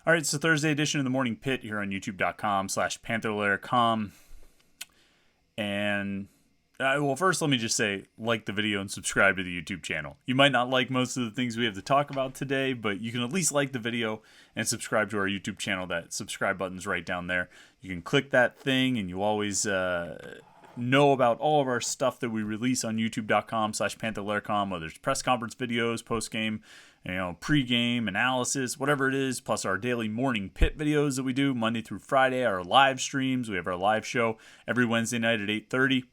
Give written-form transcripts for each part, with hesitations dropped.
All right, so Thursday edition of the Morning Pitt here on youtube.com/Panther-Lair.com. And, well, first let me just say, like the video and subscribe to the YouTube channel. You might not like most of the things we have to talk about today, but you can at least like the video and subscribe to our YouTube channel. That subscribe button's right down there. You can click that thing and you always know about all of our stuff that we release on youtube.com/Panther-Lair.com, whether it's press conference videos, post-game, pre-game analysis, whatever it is, plus our daily Morning Pitt videos that we do Monday through Friday, our live streams. We have our live show every Wednesday night at 8:30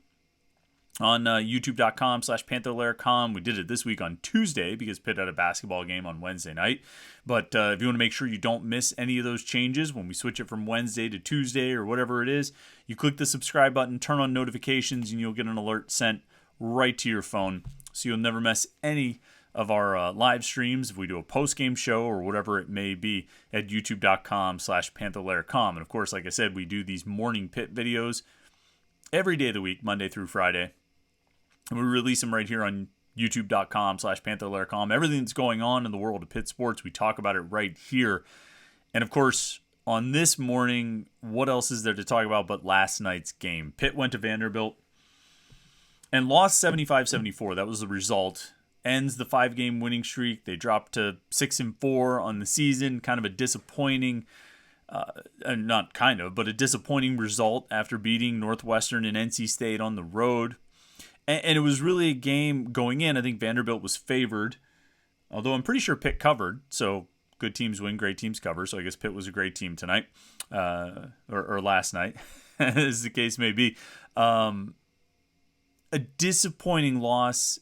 on youtube.com/Panther-Lair.com. We did it this week on Tuesday because Pitt had a basketball game on Wednesday night. But if you want to make sure you don't miss any of those changes when we switch it from Wednesday to Tuesday or whatever it is, you click the subscribe button, turn on notifications, and you'll get an alert sent right to your phone. So you'll never miss any of our live streams if we do a post-game show or whatever it may be at youtube.com/Panther-Lair.com. And of course, like I said, we do these Morning Pitt videos every day of the week, Monday through Friday. And we release them right here on youtube.com/Panther-Lair.com. Everything that's going on in the world of Pitt sports, we talk about it right here. And of course, on this morning, what else is there to talk about but last night's game? Pitt went to Vanderbilt and lost 75-74. That was the result. Ends the 5-game winning streak. They dropped to 6-4 on the season. Kind of a disappointing, not kind of, but a disappointing result after beating Northwestern and NC State on the road. And it was really a game going in. I think Vanderbilt was favored, although I'm pretty sure Pitt covered. So good teams win, great teams cover. So I guess Pitt was a great team tonight, or last night, as the case may be. A disappointing loss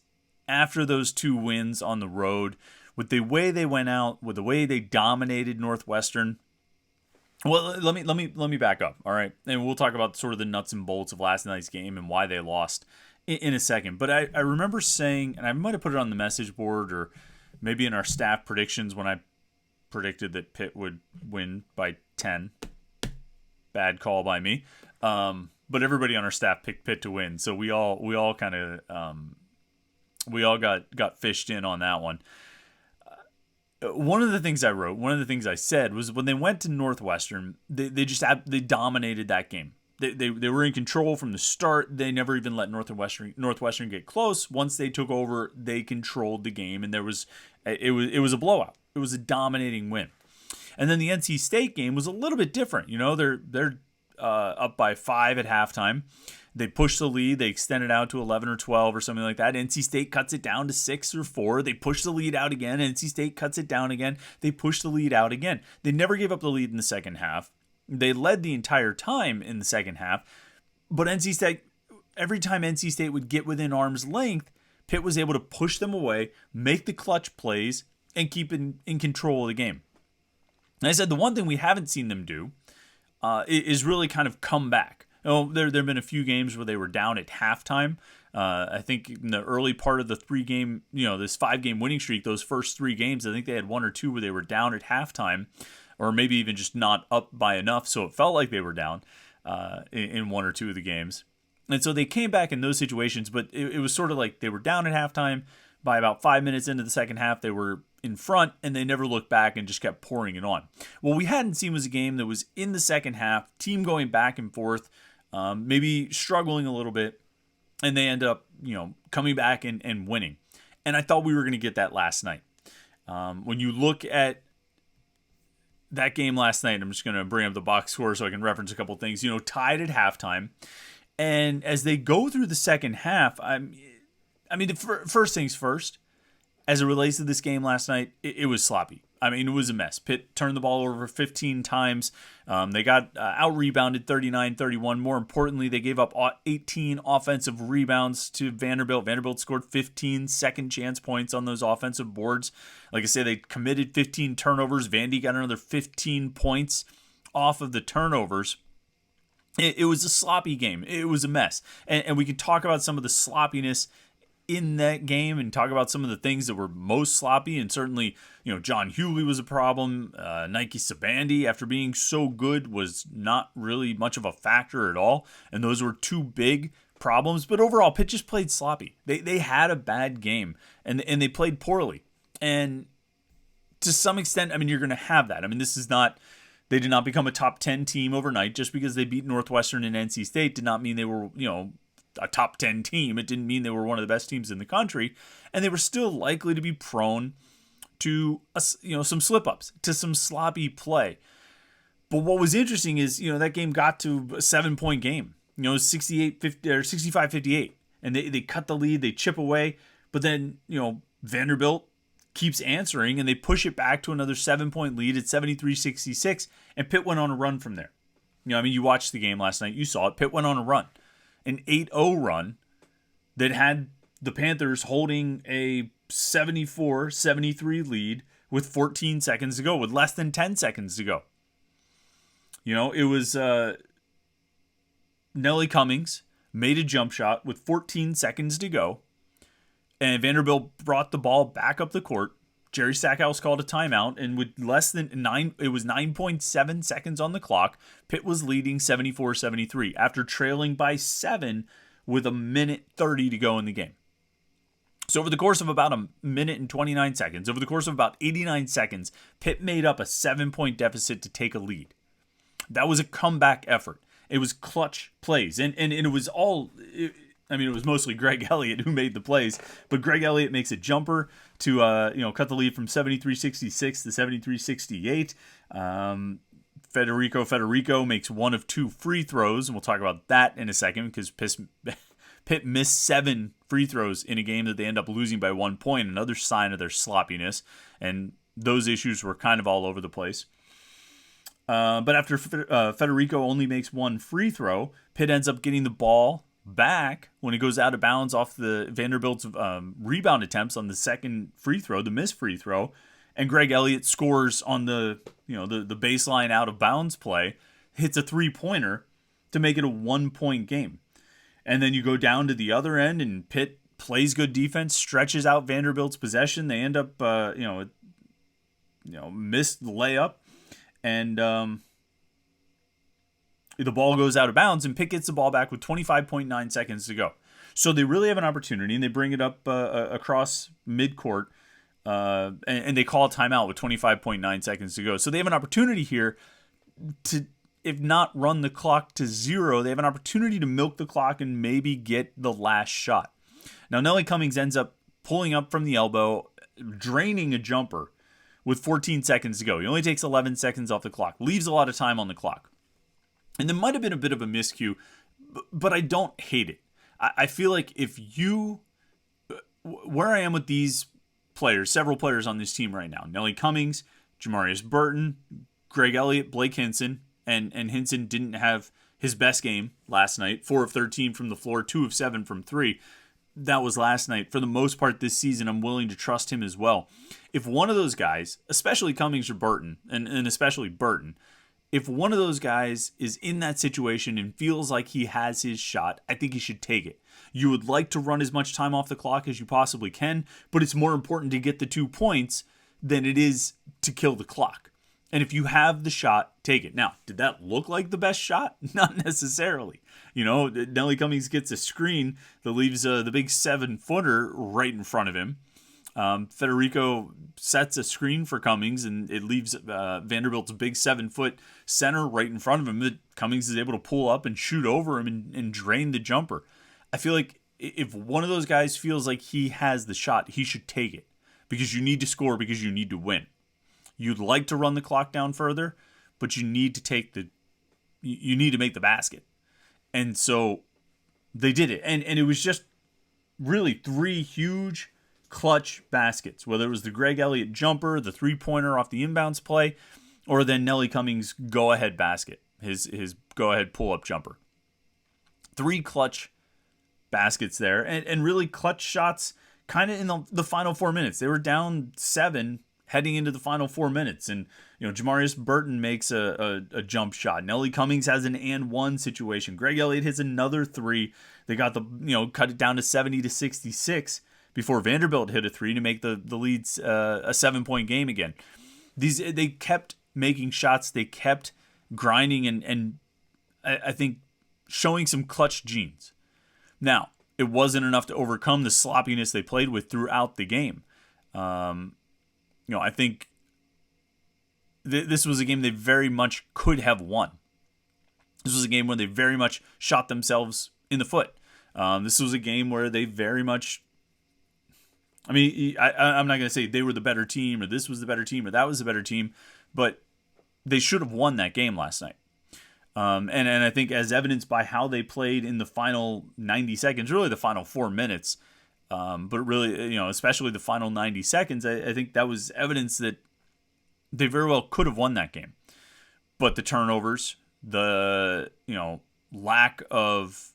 after those 2 wins on the road, with the way they went out, with the way they dominated Northwestern. Well, let me back up, all right? And we'll talk about sort of the nuts and bolts of last night's game and why they lost in a second. But I remember saying, and I might have put it on the message board or maybe in our staff predictions when I predicted that Pitt would win by 10. Bad call by me. But everybody on our staff picked Pitt to win, so we all kind of we all got fished in on that one. One of the things I wrote, one of the things I said was when they went to Northwestern, they dominated that game. They were in control from the start. They never even let Northwestern get close. Once they took over, they controlled the game, and it was a blowout. It was a dominating win. And then the NC State game was a little bit different. They're up by 5 at halftime. They push the lead. They extend it out to 11 or 12 or something like that. NC State cuts it down to 6 or 4. They push the lead out again. NC State cuts it down again. They push the lead out again. They never gave up the lead in the second half. They led the entire time in the second half. But NC State, every time NC State would get within arm's length, Pitt was able to push them away, make the clutch plays, and keep in control of the game. And I said the one thing we haven't seen them do is really kind of come back. There have been a few games where they were down at halftime. I think in the early part of the 3-game, this 5-game winning streak, those first 3 games, I think they had 1 or 2 where they were down at halftime, or maybe even just not up by enough, so it felt like they were down in 1 or 2 of the games. And so they came back in those situations, but it was sort of like they were down at halftime. By about 5 minutes into the second half, they were in front, and they never looked back and just kept pouring it on. What we hadn't seen was a game that was in the second half, team going back and forth, maybe struggling a little bit, and they end up, coming back and winning. And I thought we were going to get that last night. When you look at that game last night, I'm just going to bring up the box score so I can reference a couple things. Tied at halftime, and as they go through the second half, first things first, as it relates to this game last night, it was sloppy. It was a mess. Pitt turned the ball over 15 times. They got out-rebounded 39-31. More importantly, they gave up 18 offensive rebounds to Vanderbilt. Vanderbilt scored 15 second-chance points on those offensive boards. Like I say, they committed 15 turnovers. Vandy got another 15 points off of the turnovers. It was a sloppy game. It was a mess. And we can talk about some of the sloppiness in that game and talk about some of the things that were most sloppy. And certainly, John Hewley was a problem. Nike Sabandi, after being so good, was not really much of a factor at all. And those were 2 big problems. But overall, Pitt just played sloppy. They had a bad game, and they played poorly. And to some extent, I mean, you're going to have that. I mean, they did not become a top 10 team overnight. Just because they beat Northwestern and NC State did not mean they were, a top 10 team. It didn't mean they were one of the best teams in the country. And they were still likely to be prone to, some slip-ups, to some sloppy play. But what was interesting is, that game got to a 7-point game. 68-50 or 65-58. And they cut the lead, they chip away. But then, Vanderbilt keeps answering, and they push it back to another 7-point lead at 73-66, and Pitt went on a run from there. You watched the game last night. You saw it. Pitt went on a run. An 8-0 run that had the Panthers holding a 74-73 lead with 14 seconds to go, with less than 10 seconds to go. It was Nellie Cummings made a jump shot with 14 seconds to go, and Vanderbilt brought the ball back up the court. Jerry Stackhouse called a timeout, and with less than 9.7 seconds on the clock, Pitt was leading 74-73 after trailing by 7 with a minute 30 to go in the game. So over the course of about a minute and 29 seconds, over the course of about 89 seconds, Pitt made up a 7-point deficit to take a lead. That was a comeback effort. It was clutch plays, and it was all... it was mostly Greg Elliott who made the plays, but Greg Elliott makes a jumper to cut the lead from 73-66 to 73-68. Federico makes one of 2 free throws, and we'll talk about that in a second because Pitt missed 7 free throws in a game that they end up losing by 1 point, another sign of their sloppiness, and those issues were kind of all over the place. But after Federico only makes 1 free throw, Pitt ends up getting the ball back when it goes out of bounds off the Vanderbilt's rebound attempts on the second free throw, the missed free throw, and Greg Elliott scores on the baseline out of bounds play, hits a 3-pointer to make it a 1-point game. And then you go down to the other end, and Pitt plays good defense, stretches out Vanderbilt's possession. They end up missed the layup, and the ball goes out of bounds, and Pitt gets the ball back with 25.9 seconds to go. So they really have an opportunity, and they bring it up across midcourt, and they call a timeout with 25.9 seconds to go. So they have an opportunity here to, if not run the clock to 0, they have an opportunity to milk the clock and maybe get the last shot. Now, Nellie Cummings ends up pulling up from the elbow, draining a jumper with 14 seconds to go. He only takes 11 seconds off the clock, leaves a lot of time on the clock. And there might have been a bit of a miscue, but I don't hate it. I feel like where I am with these players, several players on this team right now, Nellie Cummings, Jamarius Burton, Greg Elliott, Blake Hinson, and Hinson didn't have his best game last night, 4 of 13 from the floor, 2 of 7 from 3. That was last night. For the most part this season, I'm willing to trust him as well. If one of those guys, especially Cummings or Burton, and especially Burton, if one of those guys is in that situation and feels like he has his shot, I think he should take it. You would like to run as much time off the clock as you possibly can, but it's more important to get the 2 points than it is to kill the clock. And if you have the shot, take it. Now, did that look like the best shot? Not necessarily. Nellie Cummings gets a screen that leaves the big 7-footer right in front of him. Federico sets a screen for Cummings, and it leaves Vanderbilt's big 7-foot center right in front of him that Cummings is able to pull up and shoot over him and drain the jumper. I feel like if one of those guys feels like he has the shot, he should take it, because you need to score, because you need to win. You'd like to run the clock down further, but you need to make the basket. And so they did it. And it was just really 3 huge clutch baskets, whether it was the Greg Elliott jumper, the 3-pointer off the inbounds play, or then Nellie Cummings' go-ahead basket, his go-ahead pull-up jumper. 3 clutch baskets there, and really clutch shots kind of in the final 4 minutes. They were down 7 heading into the final 4 minutes, and Jamarius Burton makes a jump shot. Nellie Cummings has an and one situation. Greg Elliott hits another 3. They got cut it down to 70-66 before Vanderbilt hit a 3 to make the leads a 7-point game again. They kept making shots. They kept grinding and I think showing some clutch genes. Now, it wasn't enough to overcome the sloppiness they played with throughout the game. I think this was a game they very much could have won. This was a game where they very much shot themselves in the foot. This was a game where they very much, I'm not going to say they were the better team or this was the better team or that was the better team, but they should have won that game last night. And I think as evidenced by how they played in the final 90 seconds, really the final 4 minutes, but really, especially the final 90 seconds, I think that was evidence that they very well could have won that game. But the turnovers, the, lack of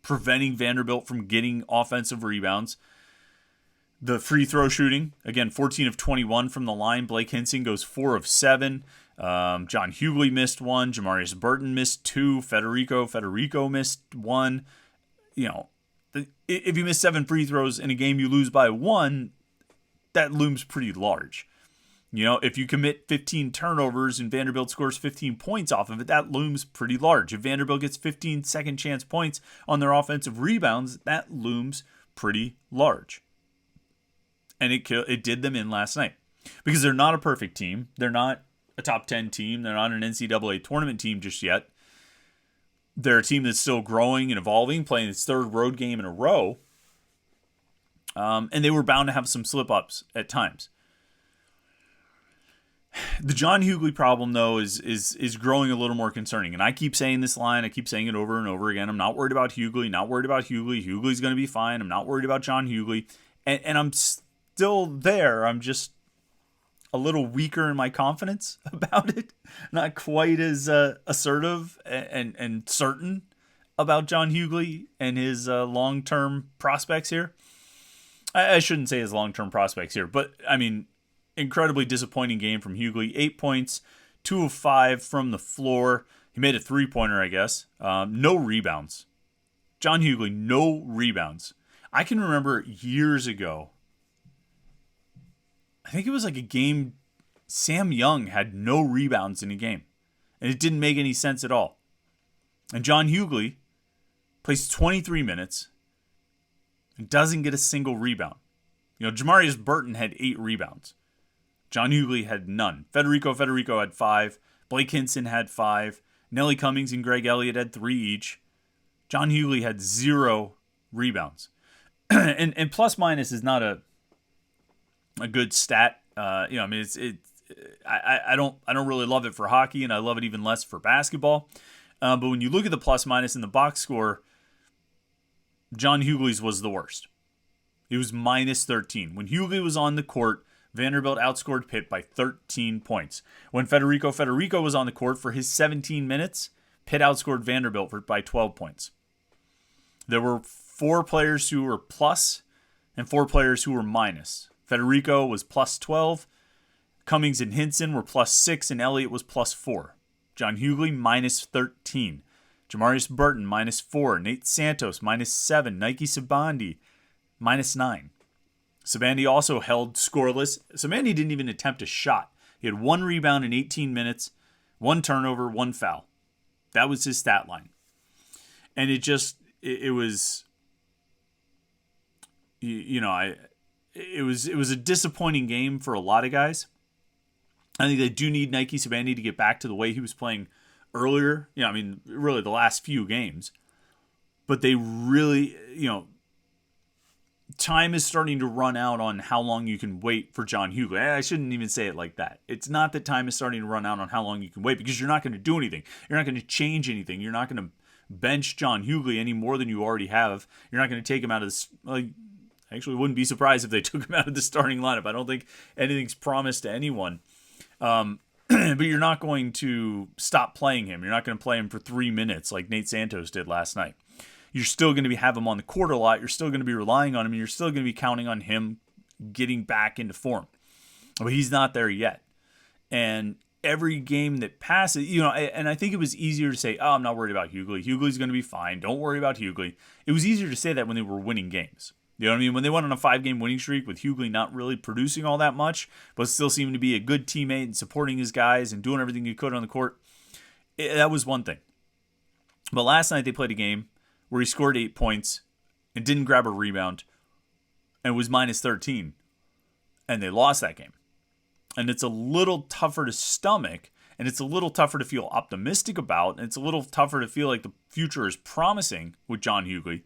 preventing Vanderbilt from getting offensive rebounds, the free throw shooting, again, 14 of 21 from the line. Blake Hinson goes 4 of 7. John Hughley missed 1. Jamarius Burton missed 2. Federico missed 1. If you miss 7 free throws in a game you lose by 1, that looms pretty large. If you commit 15 turnovers and Vanderbilt scores 15 points off of it, that looms pretty large. If Vanderbilt gets 15 second chance points on their offensive rebounds, that looms pretty large. And it did them in last night. Because they're not a perfect team. They're not a top 10 team. They're not an NCAA tournament team just yet. They're a team that's still growing and evolving, playing its 3rd road game in a row. And they were bound to have some slip-ups at times. The John Hughley problem, though, is growing a little more concerning. And I keep saying this line. I keep saying it over and over again. I'm not worried about Hughley. Not worried about Hughley. Hughley's going to be fine. I'm not worried about John Hughley. And I'm still there. I'm just a little weaker in my confidence about it. Not quite as assertive and certain about John Hughley and his long-term prospects here. I shouldn't say his long-term prospects here, but I mean, incredibly disappointing game from Hughley. 8 points, 2 of 5 from the floor. He made a three-pointer, I guess. No rebounds. John Hughley, no rebounds. I can remember years ago, I think it was like a game, Sam Young had no rebounds in a game. And it didn't make any sense at all. And John Hughley plays 23 minutes and doesn't get a single rebound. Jamarius Burton had 8 rebounds. John Hughley had none. Federico had 5. Blake Hinson had 5. Nelly Cummings and Greg Elliott had 3 each. John Hughley had 0 rebounds. and plus minus is not a good stat. I don't really love it for hockey, and I love it even less for basketball. But when you look at the plus minus in the box score, John Hughley's was the worst. It was minus 13. When Hughley was on the court, Vanderbilt outscored Pitt by 13 points. When Federico was on the court for his 17 minutes, Pitt outscored Vanderbilt by 12 points. There were 4 players who were plus and 4 players who were minus. Federico was plus 12. Cummings and Hinson were plus 6, and Elliott was plus 4. John Hughley, minus 13. Jamarius Burton, minus 4. Nate Santos, minus 7. Nike Sibandi, minus 9. Sibandi also held scoreless. Sibandi didn't even attempt a shot. He had 1 rebound in 18 minutes, 1 turnover, 1 foul. That was his stat line. And it was a disappointing game for a lot of guys. I think they do need Nike Sibandi to get back to the way he was playing earlier. Really the last few games. But they really, time is starting to run out on how long you can wait for John Hughley. I shouldn't even say it like that. It's not that time is starting to run out on how long you can wait, because you're not going to do anything. You're not going to change anything. You're not going to bench John Hughley any more than you already have. You're not going to take him out of this. I actually wouldn't be surprised if they took him out of the starting lineup. I don't think anything's promised to anyone. But you're not going to stop playing him. You're not going to play him for 3 minutes like Nate Santos did last night. You're still going to have him on the court a lot. You're still going to be relying on him. And you're still going to be counting on him getting back into form. But he's not there yet. And every game that passes, and I think it was easier to say, I'm not worried about Hughley. Hughley's going to be fine. Don't worry about Hughley. It was easier to say that when they were winning games. You know what I mean? When they went on a 5-game winning streak with Hughley not really producing all that much, but still seeming to be a good teammate and supporting his guys and doing everything he could on the court, that was one thing. But last night they played a game where he scored 8 points and didn't grab a rebound and was minus 13. And they lost that game. and it's a little tougher to stomach, and it's a little tougher to feel optimistic about, and it's a little tougher to feel like the future is promising with John Hughley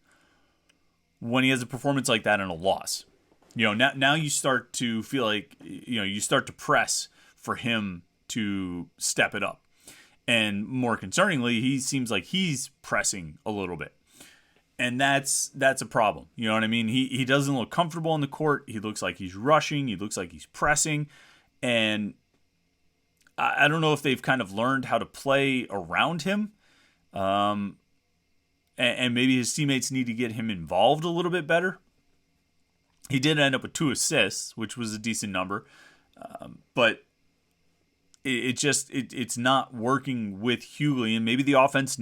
when he has a performance like that in a loss. Now you start to feel like, you start to press for him to step it up. And more concerningly, he seems like he's pressing a little bit. And that's a problem. You know what I mean? He doesn't look comfortable in the court. He looks like he's rushing. He looks like he's pressing. And I don't know if they've kind of learned how to play around him. And maybe his teammates need to get him involved a little bit better. He did end up with 2 assists, which was a decent number. But it's not working with Hughley. And maybe the offense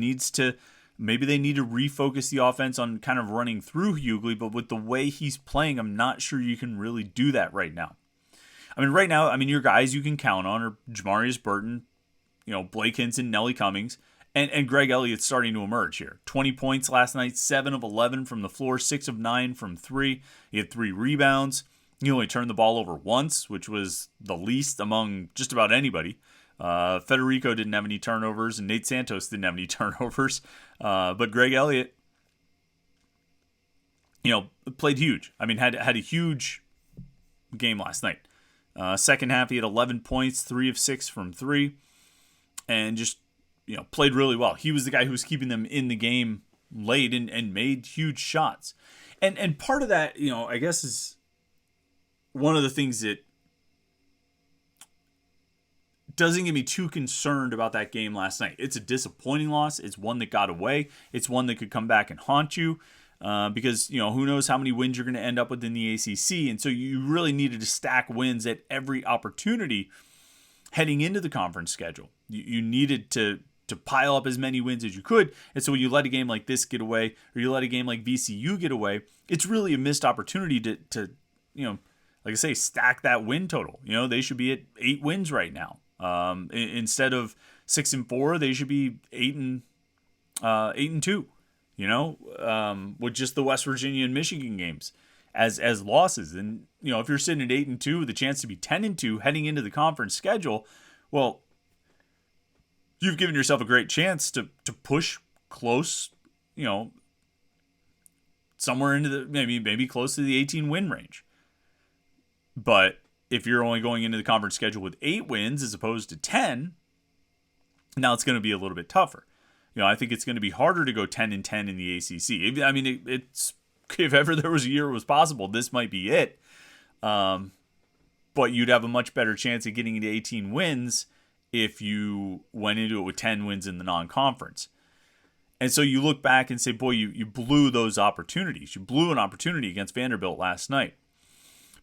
maybe they need to refocus the offense on kind of running through Hughley. But with the way he's playing, I'm not sure you can really do that right now. Right now, your guys you can count on are Jamarius Burton, Blake Hinson, Nelly Cummings, and Greg Elliott's starting to emerge here. 20 points last night, 7 of 11 from the floor, 6 of 9 from 3. He had 3 rebounds. He only turned the ball over once, which was the least among just about anybody. Federico didn't have any turnovers, and Nate Santos didn't have any turnovers. But Greg Elliott, played huge. Had a huge game last night. Second half, he had 11 points, 3 of 6 from 3, and just played really well. He was the guy who was keeping them in the game late and made huge shots. And part of that, I guess, is one of the things that doesn't get me too concerned about that game last night. It's a disappointing loss. It's one that got away. It's one that could come back and haunt you. Because, who knows how many wins you're going to end up with in the ACC. And so you really needed to stack wins at every opportunity heading into the conference schedule. You needed to pile up as many wins as you could. And so when you let a game like this get away, or you let a game like VCU get away, it's really a missed opportunity to like I say, stack that win total. They should be at 8 wins right now. Instead of 6-4, they should be 8-2. With just the West Virginia and Michigan games as losses. And, if you're sitting at 8-2 with a chance to be 10-2 heading into the conference schedule, well, you've given yourself a great chance to push close, somewhere into the maybe close to the 18 win range. But if you're only going into the conference schedule with 8 wins as opposed to 10, now it's going to be a little bit tougher. I think it's going to be harder to go 10-10 in the ACC. It's if ever there was a year it was possible, this might be it. But you'd have a much better chance of getting into 18 wins if you went into it with 10 wins in the non-conference. And so you look back and say, boy, you blew those opportunities. You blew an opportunity against Vanderbilt last night.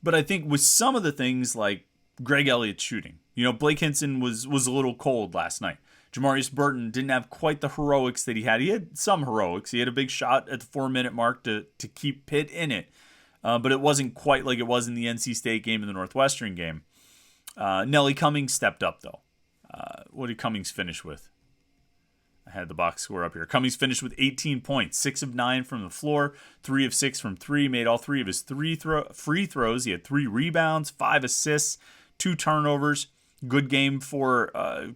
But I think with some of the things like Greg Elliott's shooting, Blake Hinson was a little cold last night. Jamarius Burton didn't have quite the heroics that he had. He had some heroics. He had a big shot at the 4-minute mark to keep Pitt in it. But it wasn't quite like it was in the NC State game and the Northwestern game. Nelly Cummings stepped up, though. What did Cummings finish with? I had the box score up here. Cummings finished with 18 points, 6 of 9 from the floor, 3 of 6 from 3, made all 3 of his free throws. He had 3 rebounds, 5 assists, 2 turnovers. Good game for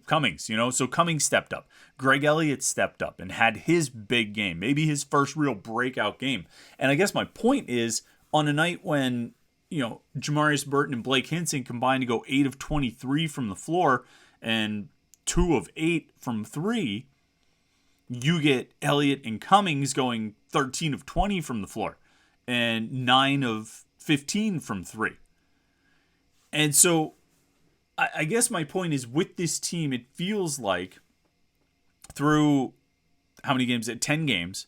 Cummings, So Cummings stepped up. Greg Elliott stepped up and had his big game, maybe his first real breakout game. And I guess my point is, on a night when, Jamarius Burton and Blake Hinson combined to go 8 of 23 from the floor and 2 of 8 from 3, you get Elliott and Cummings going 13 of 20 from the floor and 9 of 15 from 3. And so I guess my point is, with this team, it feels like through how many games? 10 games.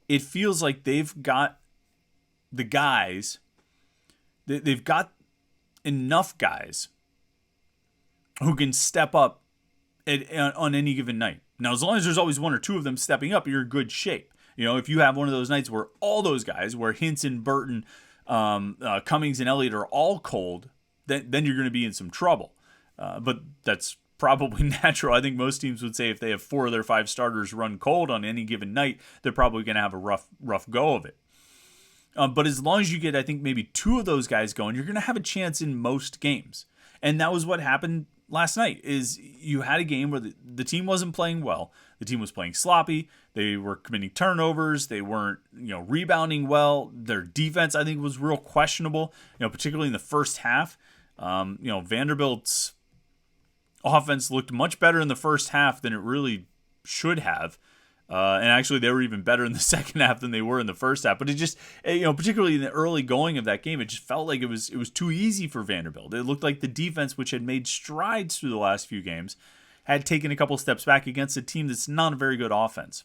It feels like they've got the guys. They've got enough guys who can step up on any given night. Now, as long as there's always 1 or 2 of them stepping up, you're in good shape. If you have one of those nights where all those guys, where Hinson, Burton, Cummings, and Elliott are all cold, then you're going to be in some trouble. But that's probably natural. I think most teams would say if they have 4 of their 5 starters run cold on any given night, they're probably going to have a rough go of it. But as long as you get, I think, maybe 2 of those guys going, you're going to have a chance in most games. And that was what happened last night. Is you had a game where the team wasn't playing well. The team was playing sloppy. They were committing turnovers. They weren't, rebounding well. Their defense, I think, was real questionable, particularly in the first half. Vanderbilt's offense looked much better in the first half than it really should have. And actually, they were even better in the second half than they were in the first half. But it just, particularly in the early going of that game, it just felt like it was too easy for Vanderbilt. It looked like the defense, which had made strides through the last few games, had taken a couple steps back against a team that's not a very good offense.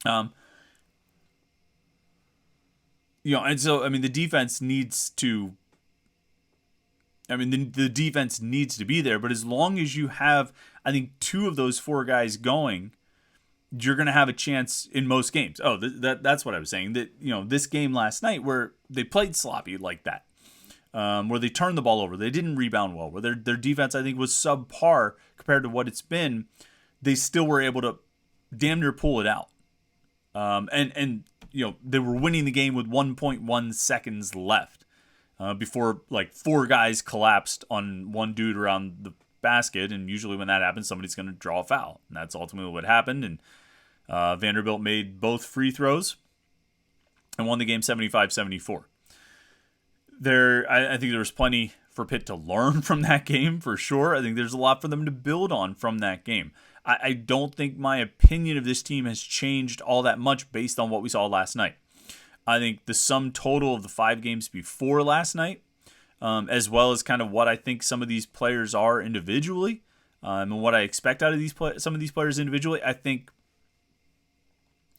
And so, the defense needs to. The defense needs to be there. But as long as you have, I think, 2 of those 4 guys going, you're going to have a chance in most games. Oh, that's what I was saying. That, this game last night where they played sloppy like that, where they turned the ball over, they didn't rebound well, where their defense, I think, was subpar compared to what it's been, they still were able to damn near pull it out. And they were winning the game with 1.1 seconds left before, 4 guys collapsed on one dude around the basket, and usually when that happens, somebody's going to draw a foul, and that's ultimately what happened. And Vanderbilt made both free throws and won the game 75-74. I think there was plenty for Pitt to learn from that game, for sure. I think there's a lot for them to build on from that game. I don't think my opinion of this team has changed all that much based on what we saw last night. I think the sum total of the 5 games before last night, as well as kind of what I think some of these players are individually, and what I expect out of some of these players individually, I think,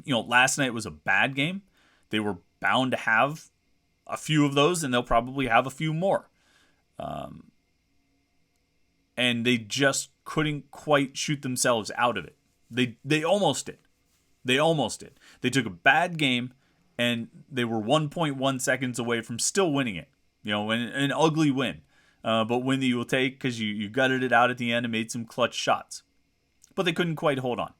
last night was a bad game. They were bound to have a few of those, and they'll probably have a few more. And they just couldn't quite shoot themselves out of it. They almost did. They took a bad game, and they were 1.1 seconds away from still winning it. An ugly win. But win that you will take because you gutted it out at the end and made some clutch shots. But they couldn't quite hold on.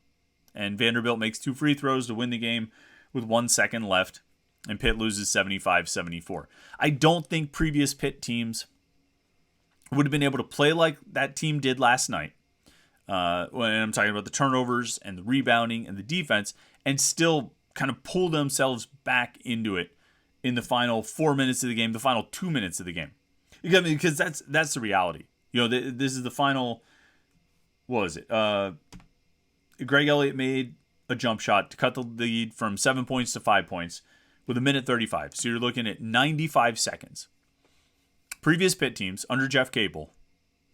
And Vanderbilt makes 2 free throws to win the game with 1 second left. And Pitt loses 75-74. I don't think previous Pitt teams would have been able to play like that team did last night. When I'm talking about the turnovers and the rebounding and the defense, and still kind of pull themselves back into it in the final 4 minutes of the game, the final 2 minutes of the game. Because that's the reality. This is the final, what was it? Greg Elliott made a jump shot to cut the lead from 7 points to 5 points with 1:35. So you're looking at 95 seconds. Previous Pitt teams under Jeff Capel,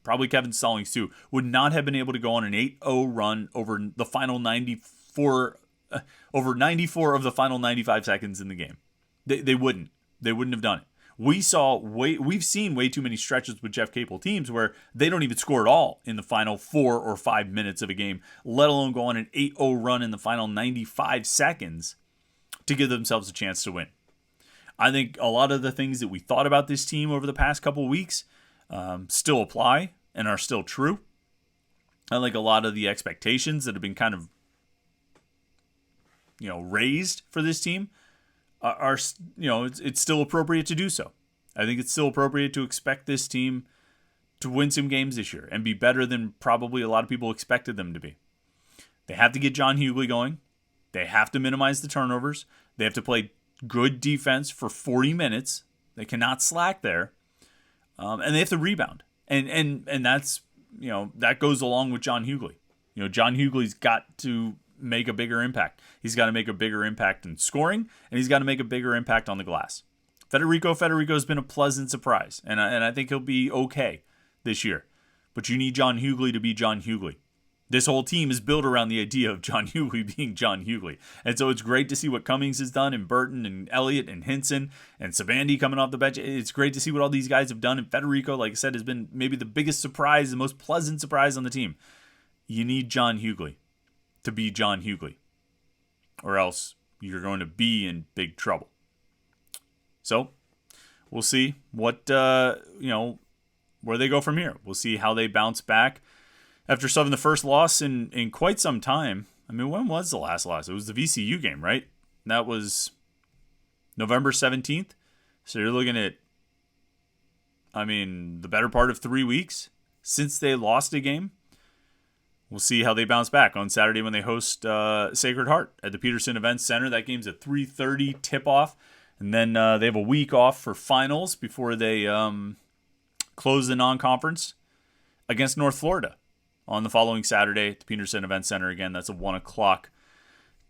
probably Kevin Stallings too, would not have been able to go on an 8-0 run over the final 94 of the final 95 seconds in the game. They wouldn't. They wouldn't have done it. We've seen way too many stretches with Jeff Capel teams where they don't even score at all in the final 4 or 5 minutes of a game, let alone go on an 8-0 run in the final 95 seconds to give themselves a chance to win. I think a lot of the things that we thought about this team over the past couple weeks still apply and are still true. I think a lot of the expectations that have been kind of raised for this team are it's still appropriate to do so. I think it's still appropriate to expect this team to win some games this year and be better than probably a lot of people expected them to be. They have to get John Hughley going. They have to minimize the turnovers. They have to play good defense for 40 minutes. They cannot slack there. And they have to rebound. And that's, that goes along with John Hughley. John Hughley's got to make a bigger impact. He's got to make a bigger impact in scoring, and he's got to make a bigger impact on the glass. Federico's been a pleasant surprise, and I think he'll be okay this year. But you need John Hughley to be John Hughley. This whole team is built around the idea of John Hughley being John Hughley. And so it's great to see what Cummings has done, and Burton, and Elliott, and Hinson, and Savandi coming off the bench. It's great to see what all these guys have done, and Federico, like I said, has been maybe the biggest surprise, the most pleasant surprise on the team. You need John Hughley to be John Hughley, or else you're going to be in big trouble. So we'll see what where they go from here. We'll see how they bounce back after suffering the first loss in quite some time. When was the last loss? It was the VCU game, right? That was November 17th. So you're looking at I mean, the better part of 3 weeks since they lost a game. We'll see how they bounce back on Saturday when they host Sacred Heart at the Peterson Events Center. That game's at 3:30 tip-off. And then they have a week off for finals before they close the non-conference against North Florida on the following Saturday at the Peterson Events Center. Again, that's a 1 o'clock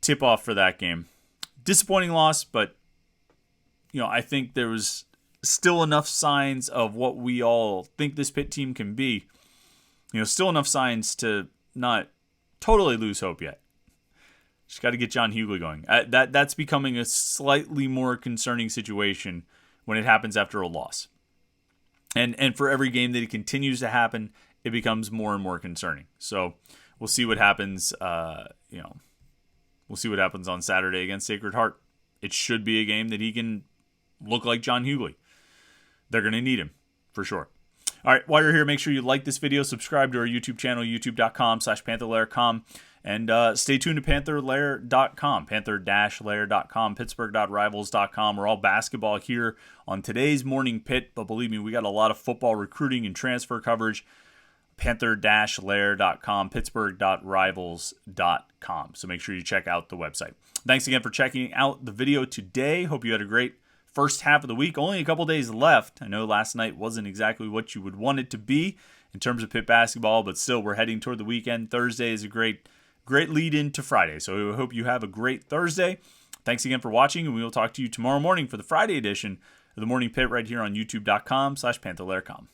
tip-off for that game. Disappointing loss, but I think there was still enough signs of what we all think this Pitt team can be. Still enough signs to not totally lose hope yet. Just got to get John Hughley going. That's becoming a slightly more concerning situation when it happens after a loss. And for every game that it continues to happen, it becomes more and more concerning. So we'll see what happens. We'll see what happens on Saturday against Sacred Heart. It should be a game that he can look like John Hughley. They're going to need him for sure. All right, while you're here, make sure you like this video, subscribe to our YouTube channel, youtube.com/Panther-Lair.com, and stay tuned to Panther-Lair.com, Panther-Lair.com, Pittsburgh.rivals.com. We're all basketball here on today's Morning Pitt, but believe me, we got a lot of football recruiting and transfer coverage. Panther-Lair.com, Pittsburgh.rivals.com. So make sure you check out the website. Thanks again for checking out the video today. Hope you had a great first half of the week. Only a couple days left. I know last night wasn't exactly what you would want it to be in terms of Pitt basketball, but still we're heading toward the weekend. Thursday is a great lead into Friday. So I hope you have a great Thursday. Thanks again for watching, and we will talk to you tomorrow morning for the Friday edition of the Morning Pitt right here on youtube.com/Panther-Lair.com.